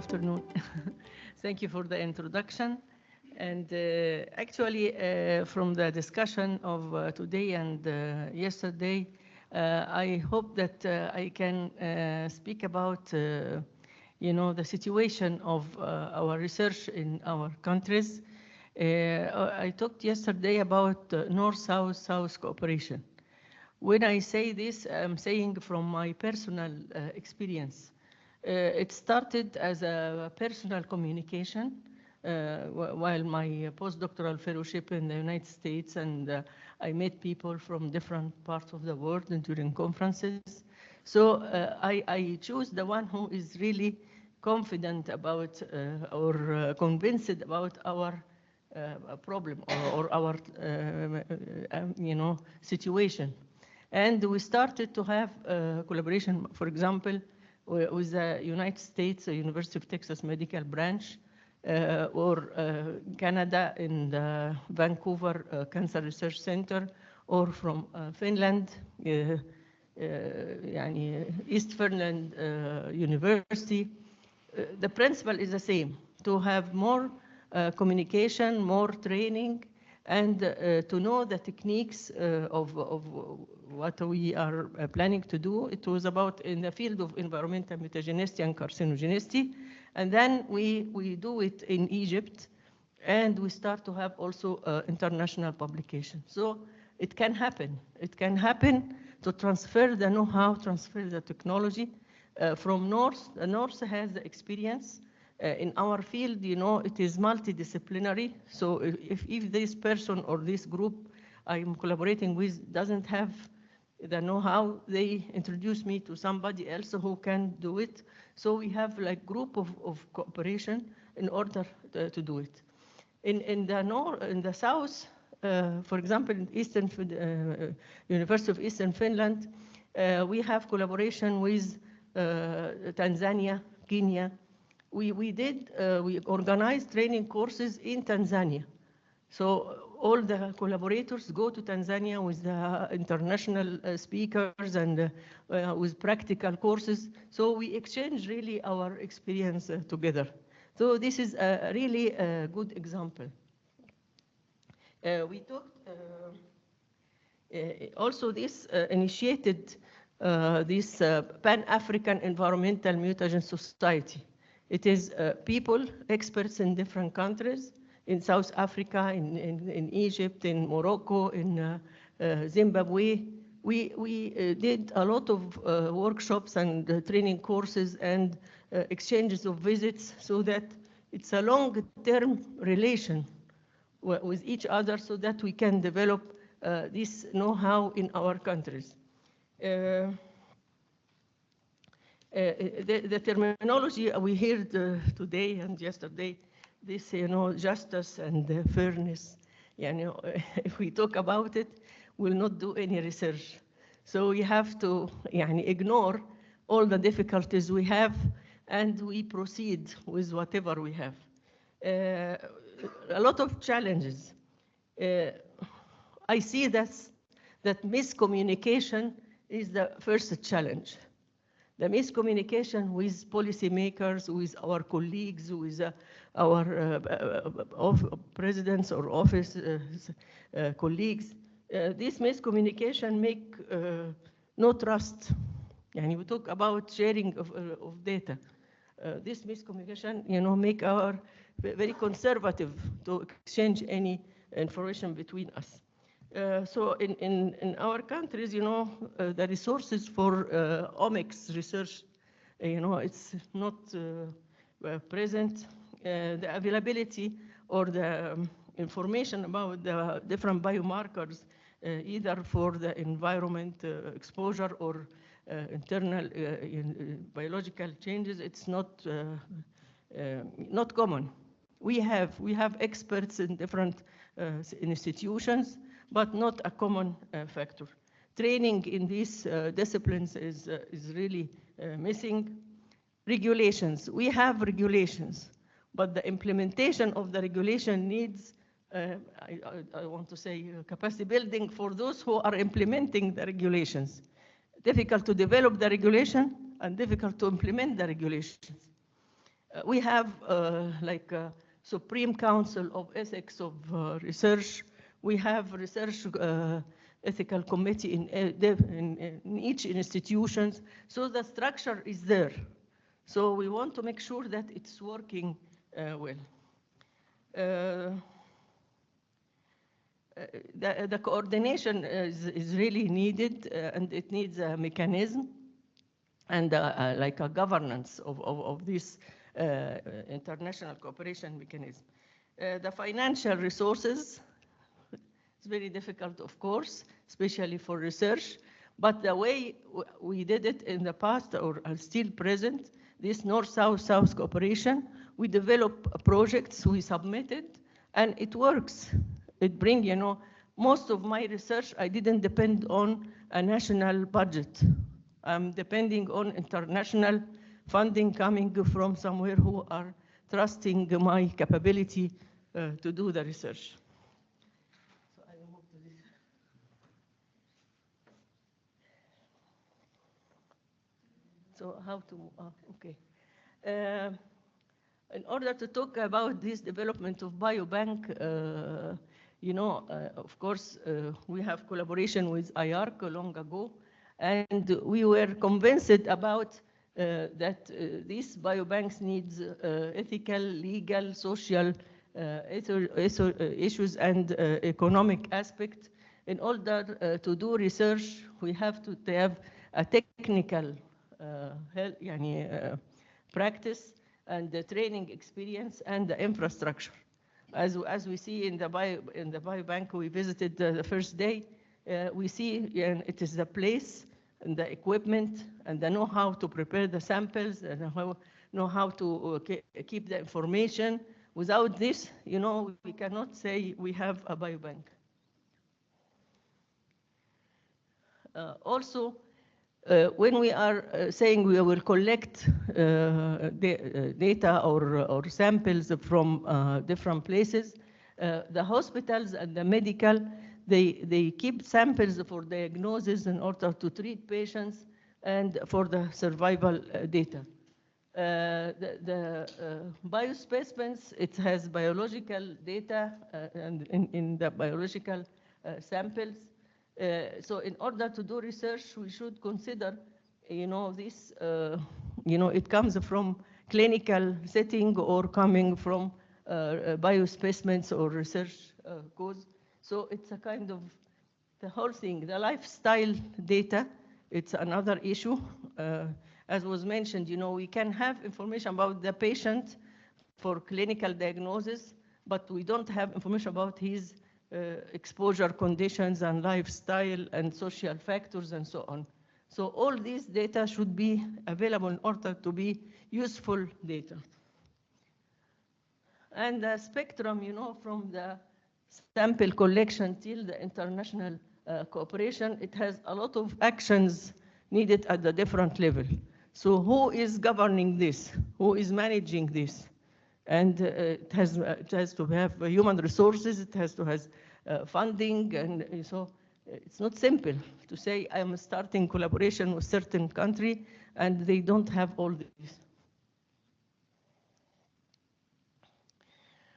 afternoon. Thank you for the introduction. And actually, from the discussion of today and yesterday, I hope that I can speak about, the situation of our research in our countries. I talked yesterday about North-South cooperation. When I say this, I'm saying from my personal experience. It started as a personal communication while my postdoctoral fellowship in the United States, and I met people from different parts of the world during conferences. So I choose the one who is really confident about or convinced about our problem or our situation. And we started to have collaboration, for example, with the United States University of Texas Medical Branch, or Canada in the Vancouver Cancer Research Center, or from Finland, East Finland University. The principle is the same, to have more communication, more training, and to know the techniques of what we are planning to do. It was about in the field of environmental mutagenicity and carcinogenicity. And then we do it in Egypt, and we start to have also international publication. So it can happen. It can happen to transfer the know-how, transfer the technology from North. The North has the experience. In our field, it is multidisciplinary. So if this person or this group I'm collaborating with doesn't have the know-how, they introduce me to somebody else who can do it. So we have like group of cooperation in order to do it. In the south, for example, in University of Eastern Finland, we have collaboration with Tanzania, Kenya. We organized training courses in Tanzania. So all the collaborators go to Tanzania with the international speakers and with practical courses. So we exchange really our experience together. So this is really a good example. We talked also this initiated this Pan-African Environmental Mutagen Society. It is people, experts in different countries, in South Africa, in Egypt, in Morocco, in Zimbabwe. We did a lot of workshops and training courses and exchanges of visits, so that it's a long-term relation with each other, so that we can develop this know-how in our countries. The terminology we heard today and yesterday, this, justice and fairness, if we talk about it, we'll not do any research. So we have to ignore all the difficulties we have, and we proceed with whatever we have. A lot of challenges. I see that miscommunication is the first challenge. The miscommunication with policymakers, with our colleagues, with our presidents or office colleagues. This miscommunication make no trust. We talk about sharing of data. This miscommunication, make our very conservative to exchange any information between us. So in our countries, the resources for omics research, it's not present. The availability or the information about the different biomarkers, either for the environment exposure or internal biological changes, it's not common. We have experts in different institutions, but not a common factor. Training in these disciplines is really missing. Regulations, we have regulations, but the implementation of the regulation needs, I want to say, capacity building for those who are implementing the regulations. Difficult to develop the regulation and difficult to implement the regulations. We have like a Supreme Council of Ethics of Research. We have research ethical committee in each institution. So the structure is there. So we want to make sure that it's working well. The coordination is really needed, and it needs a mechanism and like a governance of this international cooperation mechanism. The financial resources, it's very difficult, of course, especially for research, but the way we did it in the past or are still present, this North-South-South cooperation, we develop projects, we submitted, and it works. It brings, you know, most of my research, I didn't depend on a national budget. I'm depending on international funding coming from somewhere who are trusting my capability to do the research. So I move to this. So how to, okay. In order to talk about this development of biobank, you know, of course, we have collaboration with IARC long ago, and we were convinced about that these biobanks needs ethical, legal, social issues and economic aspect. In order to do research, we have to have a technical practice and the training experience and the infrastructure. As we see in the biobank we visited the first day, we see it is the place and the equipment and the know-how to prepare the samples and know-how to keep the information. Without this, you know, we cannot say we have a biobank. Also, when we are saying we will collect data or samples from different places, the hospitals and the medical, they keep samples for diagnosis in order to treat patients and for the survival data. The biospecimens, it has biological data and in the biological samples. So in order to do research, we should consider, you know, this, you know, it comes from clinical setting or coming from biospecimens or research cause. So it's a kind of the whole thing. The lifestyle data, it's another issue. As was mentioned, you know, we can have information about the patient for clinical diagnosis, but we don't have information about his exposure conditions and lifestyle and social factors and so on. So all these data should be available in order to be useful data. And the spectrum, you know, from the sample collection till the international cooperation, it has a lot of actions needed at the different level. So who is governing this? Who is managing this? And it has to have human resources, it has to have funding, and so it's not simple to say I'm starting collaboration with certain country and they don't have all this.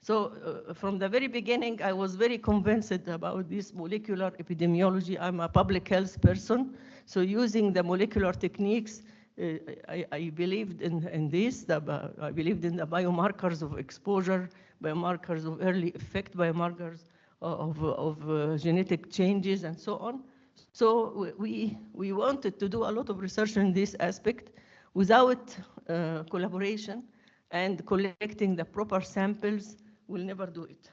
So from the very beginning, I was very convinced about this molecular epidemiology. I'm a public health person, so using the molecular techniques, I believed in this. I believed in the biomarkers of exposure, biomarkers of early effect, biomarkers of genetic changes, and so on. So we wanted to do a lot of research in this aspect. Without collaboration and collecting the proper samples, we'll never do it.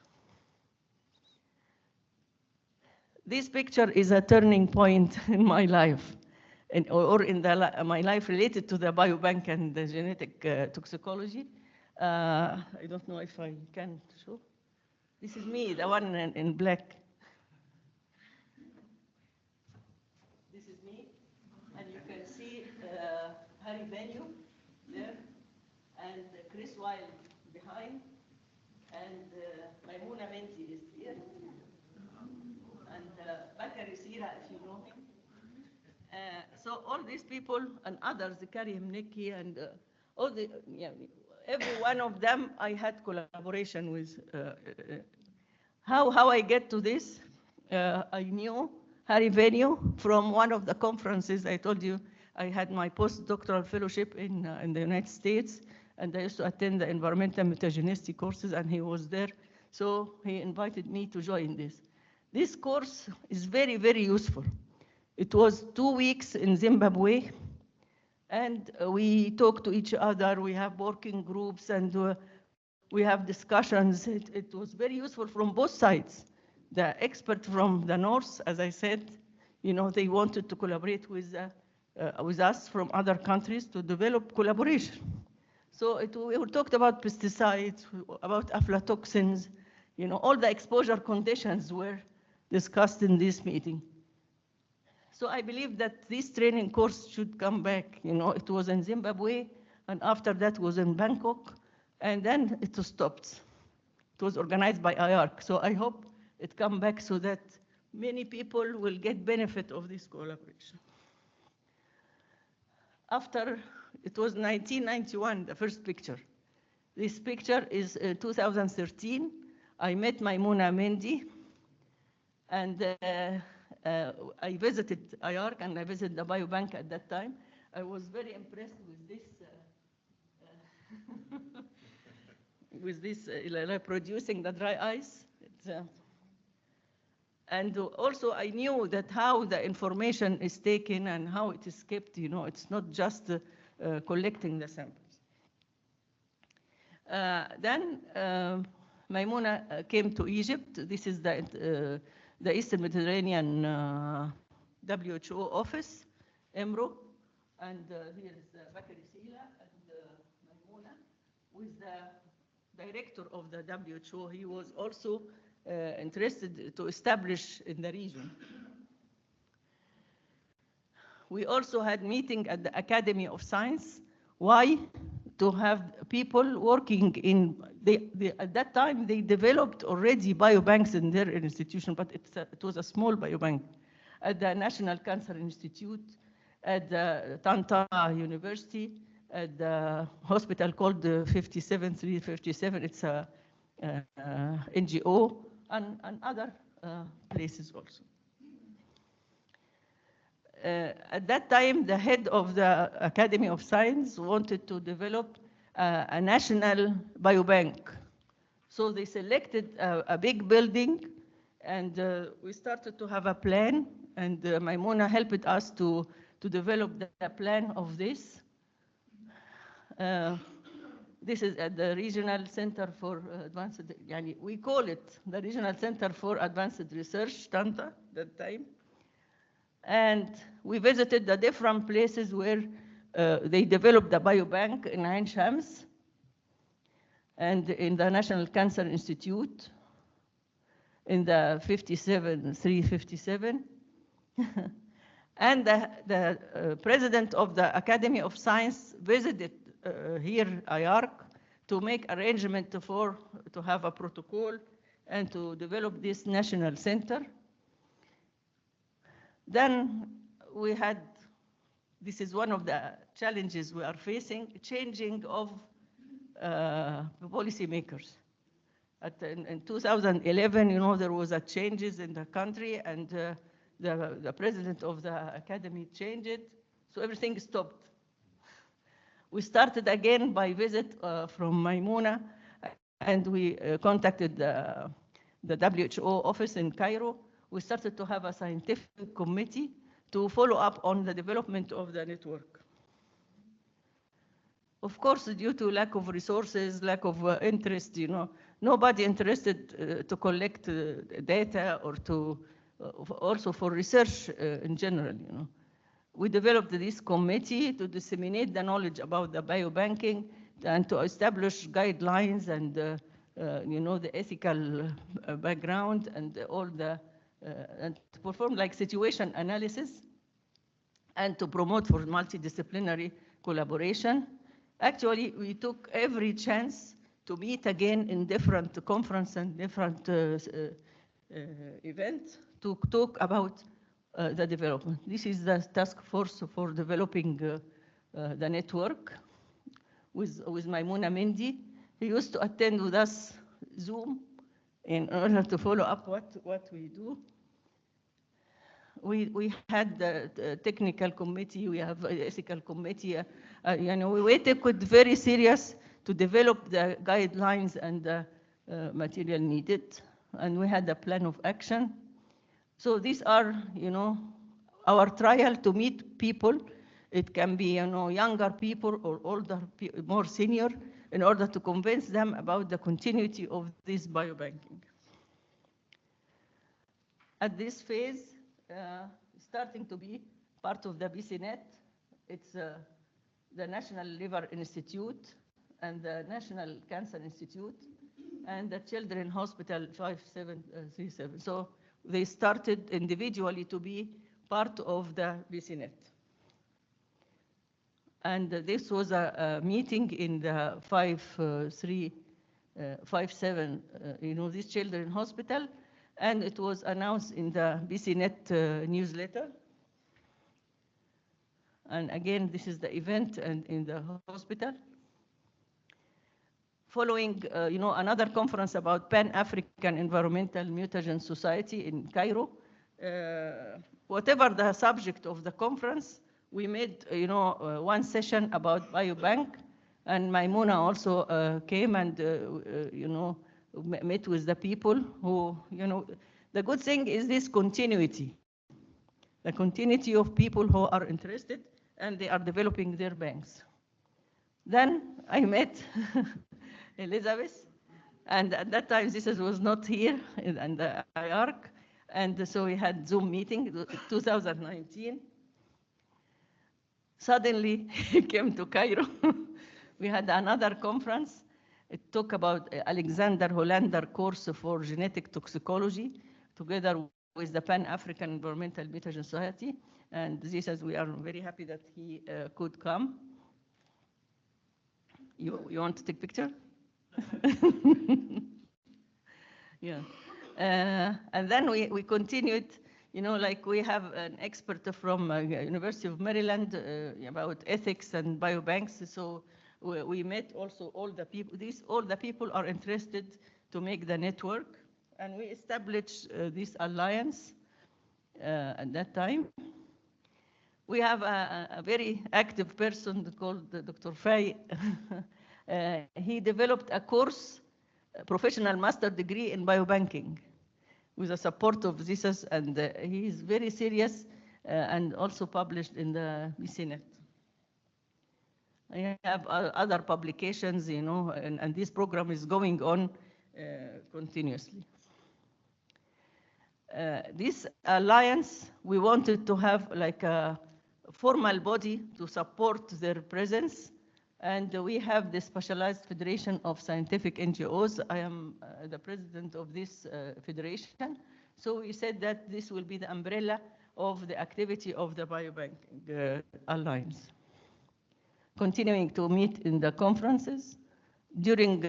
This picture is a turning point in my life, or in my life related to the biobank and the genetic toxicology. I don't know if I can show. This is me, the one in black. This is me, and you can see Harry Benyu there, and Chris Wilde behind, and Maimouna Menti is here, and Bakary Sira, if you know him. So all these people and others, Karim Neki, and all the, yeah, every one of them I had collaboration with. How I get to this? I knew Harry Venue from one of the conferences I told you. I had my postdoctoral fellowship in the United States, and I used to attend the environmental mutagenicity courses, and he was there. So he invited me to join this. This course is very, very useful. It was 2 weeks in Zimbabwe, and we talk to each other. We have working groups, and we have discussions. It was very useful from both sides. The expert from the north, as I said, they wanted to collaborate with us from other countries to develop collaboration. So we talked about pesticides, about aflatoxins, all the exposure conditions were discussed in this meeting. So I believe that this training course should come back. It was in Zimbabwe, and after that was in Bangkok, and then it stopped. It was organized by IARC. So I hope it come back so that many people will get benefit of this collaboration. After, it was 1991, the first picture. This picture is 2013. I met Maimouna Mendy, and I visited IARC, and I visited the biobank at that time. I was very impressed with this, producing the dry ice. And also I knew that how the information is taken and how it is kept, it's not just collecting the samples. Then Maimouna came to Egypt. This is the Eastern Mediterranean WHO office, EMRO, and here is Bakary Sila and Maimouna with the director of the WHO. He was also interested to establish in the region. We also had meeting at the Academy of Science. Why? To have people working in, at that time they developed already biobanks in their institution, but it was a small biobank at the National Cancer Institute, at the Tanta University, at the hospital called 57357. It's a NGO, and other places also. At that time, the head of the Academy of Science wanted to develop a national biobank. So they selected a big building, and we started to have a plan, and Maimouna helped us to develop the plan of this. This is at the Regional Center for Advanced, we call it the Regional Center for Advanced Research, Tanta, that time. And we visited the different places where they developed the biobank in Ain Shams and in the National Cancer Institute in the 357. And the president of the Academy of Science visited here, IARC, to make arrangement to have a protocol and to develop this national center. Then we had, this is one of the challenges we are facing, changing of policymakers. In 2011, there was a changes in the country, and the president of the academy changed it, so everything stopped. We started again by visit from Maimouna, and we contacted the WHO office in Cairo. We started to have a scientific committee to follow up on the development of the network. Of course, due to lack of resources, lack of interest, nobody interested to collect data or to also for research in general, We developed this committee to disseminate the knowledge about the biobanking and to establish guidelines and, the ethical background and all the, and to perform like situation analysis and to promote for multidisciplinary collaboration. Actually, we took every chance to meet again in different conferences and different events to talk about the development. This is the task force for developing the network. with Maimouna Mendy. He used to attend with us Zoom in order to follow up what we do. We had the technical committee, we have an ethical committee. We take it very serious to develop the guidelines and the material needed, and we had a plan of action. So these are, our trial to meet people. It can be, younger people or older, more senior, in order to convince them about the continuity of this biobanking. At this phase, starting to be part of the BCNet, it's the National Liver Institute and the National Cancer Institute and the Children's Hospital 5737. So they started individually to be part of the BCNet. And this was a meeting in the 5357, this Children's Hospital, and it was announced in the BCNet newsletter. And again, this is the event and in the hospital. Following, another conference about Pan-African Environmental Mutagen Society in Cairo. Whatever the subject of the conference, we made, one session about biobank, and Maimouna also came and, met with the people who, the good thing is this continuity, the continuity of people who are interested and they are developing their banks. Then I met Elizabeth, and at that time this was not here in the IARC, and so we had Zoom meeting 2019. Suddenly he came to Cairo. We had another conference. It talked about Alexander Hollander course for genetic toxicology together with the Pan-African Environmental Mutagen Society. And this is, we are very happy that he could come. You want to take a picture? Yeah. And then we continued, we have an expert from University of Maryland about ethics and biobanks. So we met also all the people. All the people are interested to make the network, and we established this alliance at that time. We have a very active person called Dr. Fay. He developed a course, a professional master degree in biobanking with the support of this, and he is very serious and also published in the BCNet. I have other publications, and this program is going on continuously. This alliance, we wanted to have like a formal body to support their presence, and we have the Specialized Federation of Scientific NGOs. I am the president of this federation. So we said that this will be the umbrella of the activity of the Biobanking Alliance. Continuing to meet in the conferences during,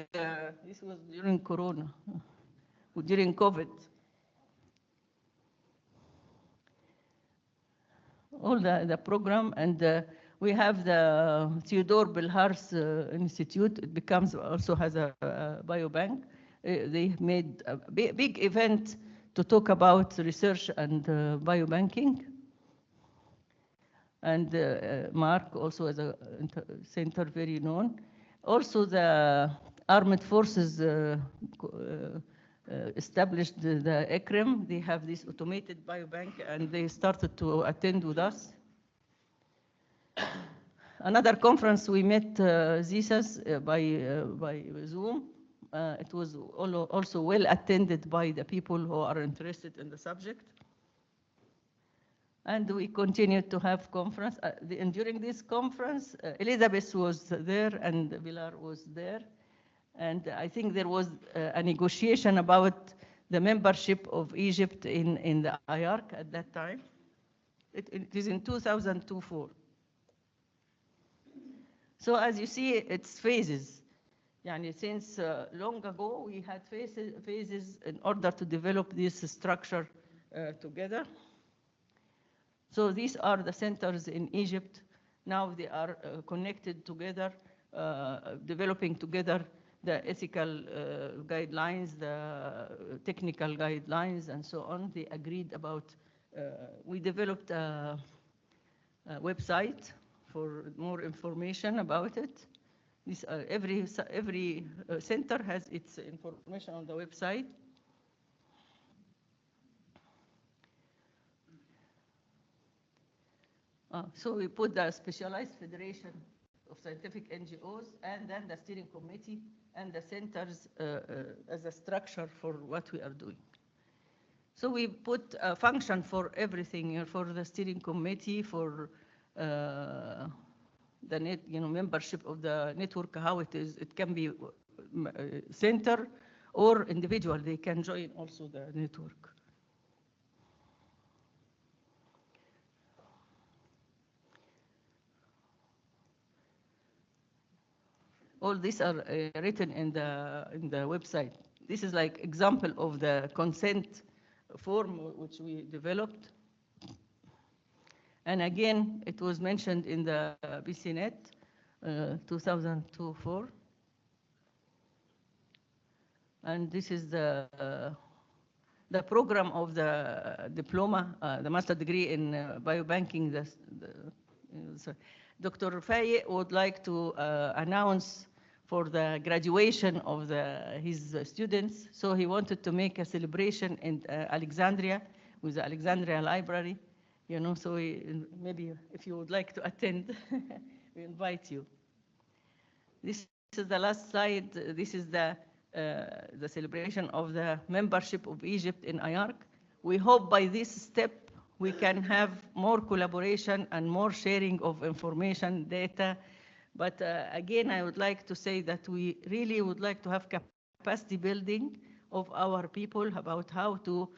this was during Corona, during COVID. All the program, and we have the Theodore Belhars Institute. It also has a biobank. They made a big event to talk about research and biobanking. And Mark also as a center very known. Also the armed forces established the ECRIM. They have this automated biobank, and they started to attend with us. Another conference we met ZISAS by Zoom. It was also well attended by the people who are interested in the subject. And we continued to have conference. And during this conference, Elizabeth was there and Pilar was there. And I think there was a negotiation about the membership of Egypt in the IARC at that time. It is in 2004. So as you see, it's phases. Since long ago, we had phases in order to develop this structure together. So these are the centers in Egypt. Now they are connected together developing together the ethical guidelines, the technical guidelines, and so on. They agreed about, we developed a website for more information about it. This, every center has its information on the website. So we put the specialized federation of scientific NGOs and then the steering committee and the centers as a structure for what we are doing. So we put a function for everything, for the steering committee, for the membership of the network, how it is. It can be center or individual. They can join also the network. All these are written in the website. This is like example of the consent form which we developed. And again, it was mentioned in the BCNet 2002-04. And this is the program of the diploma, the master degree in biobanking. Dr. Faye would like to announce for the graduation of his students. So he wanted to make a celebration in Alexandria with the Alexandria Library. So maybe if you would like to attend, we invite you. This is the last slide. This is the celebration of the membership of Egypt in IARC. We hope by this step we can have more collaboration and more sharing of information, data. But again, I would like to say that we really would like to have capacity building of our people about how to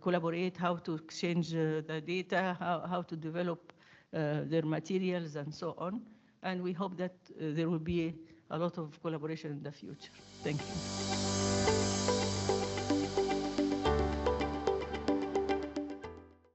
collaborate, how to exchange the data, how to develop their materials and so on. And we hope that there will be a lot of collaboration in the future. Thank you.